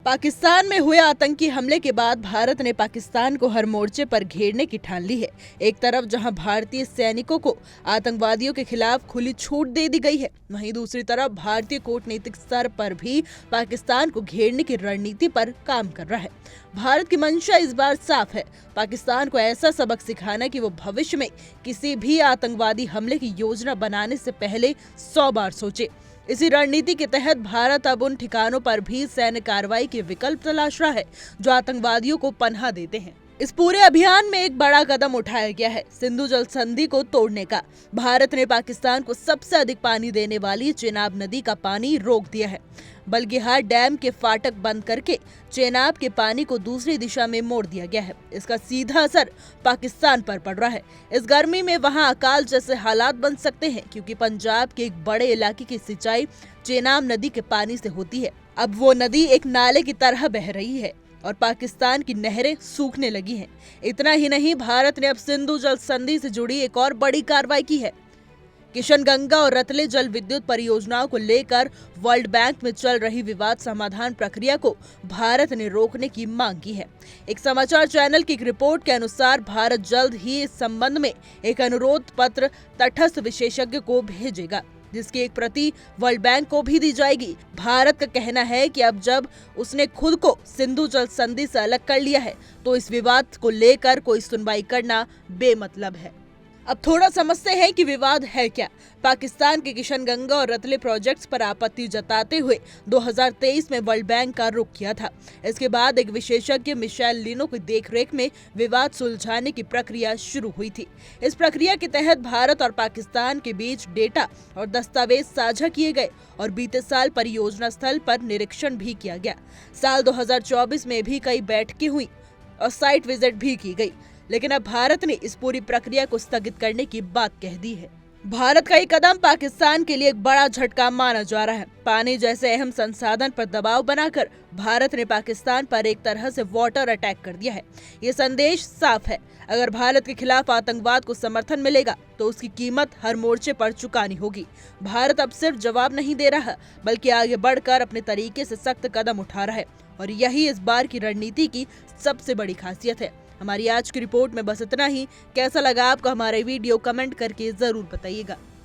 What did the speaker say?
पाकिस्तान में हुए आतंकी हमले के बाद भारत ने पाकिस्तान को हर मोर्चे पर घेरने की ठान ली है। एक तरफ जहां भारतीय सैनिकों को आतंकवादियों के खिलाफ खुली छूट दे दी गई है, वहीं दूसरी तरफ भारतीय कूटनीतिक स्तर पर भी पाकिस्तान को घेरने की रणनीति पर काम कर रहा है। भारत की मंशा इस बार साफ है, पाकिस्तान को ऐसा सबक सिखाना कि वो भविष्य में किसी भी आतंकवादी हमले की योजना बनाने से पहले 100 बार सोचे। इसी रणनीति के तहत भारत अब उन ठिकानों पर भी सैन्य कार्रवाई के विकल्प तलाश रहा है जो आतंकवादियों को पनाह देते हैं। इस पूरे अभियान में एक बड़ा कदम उठाया गया है सिंधु जल संधि को तोड़ने का। भारत ने पाकिस्तान को सबसे अधिक पानी देने वाली चेनाब नदी का पानी रोक दिया है। बल्गिहार डैम के फाटक बंद करके चेनाब के पानी को दूसरी दिशा में मोड़ दिया गया है। इसका सीधा असर पाकिस्तान पर पड़ रहा है। इस गर्मी में वहां अकाल जैसे हालात बन सकते हैं, क्योंकि पंजाब के एक बड़े इलाके की सिंचाई चेनाब नदी के पानी से होती है। अब वो नदी एक नाले की तरह बह रही है और पाकिस्तान की नहरें सूखने लगी हैं। इतना ही नहीं, भारत ने अब सिंधु जल संधि से जुड़ी एक और बड़ी कार्रवाई की है। किशनगंगा और रतले जल विद्युत परियोजनाओं को लेकर वर्ल्ड बैंक में चल रही विवाद समाधान प्रक्रिया को भारत ने रोकने की मांग की है। एक समाचार चैनल की एक रिपोर्ट के अनुसार भारत जल्द ही इस संबंध में एक अनुरोध पत्र तटस्थ विशेषज्ञ को भेजेगा, जिसकी एक प्रति वर्ल्ड बैंक को भी दी जाएगी। भारत का कहना है कि अब जब उसने खुद को सिंधु जल संधि से अलग कर लिया है, तो इस विवाद को लेकर कोई सुनवाई करना बेमतलब है। अब थोड़ा समझते हैं कि विवाद है क्या। पाकिस्तान के किशनगंगा और रतले प्रोजेक्ट्स पर आपत्ति जताते हुए 2023 में वर्ल्ड बैंक का रुख किया था। इसके बाद एक विशेषज्ञ मिशेल लिनो की देखरेख में विवाद सुलझाने की प्रक्रिया शुरू हुई थी। इस प्रक्रिया के तहत भारत और पाकिस्तान के बीच डेटा और दस्तावेज साझा किए गए और बीते साल परियोजना स्थल पर निरीक्षण भी किया गया। साल 2024 में भी कई बैठकें हुई और साइट विजिट भी की गई, लेकिन अब भारत ने इस पूरी प्रक्रिया को स्थगित करने की बात कह दी है। भारत का ये कदम पाकिस्तान के लिए एक बड़ा झटका माना जा रहा है। पानी जैसे अहम संसाधन पर दबाव बनाकर भारत ने पाकिस्तान पर एक तरह से वाटर अटैक कर दिया है। ये संदेश साफ है, अगर भारत के खिलाफ आतंकवाद को समर्थन मिलेगा तो उसकी कीमत हर मोर्चे पर चुकानी होगी। भारत अब सिर्फ जवाब नहीं दे रहा, बल्कि आगे बढ़कर अपने तरीके से सख्त कदम उठा रहा है, और यही इस बार की रणनीति की सबसे बड़ी खासियत है। हमारी आज की रिपोर्ट में बस इतना ही। कैसा लगा आपको हमारा वीडियो, कमेंट करके जरूर बताइएगा।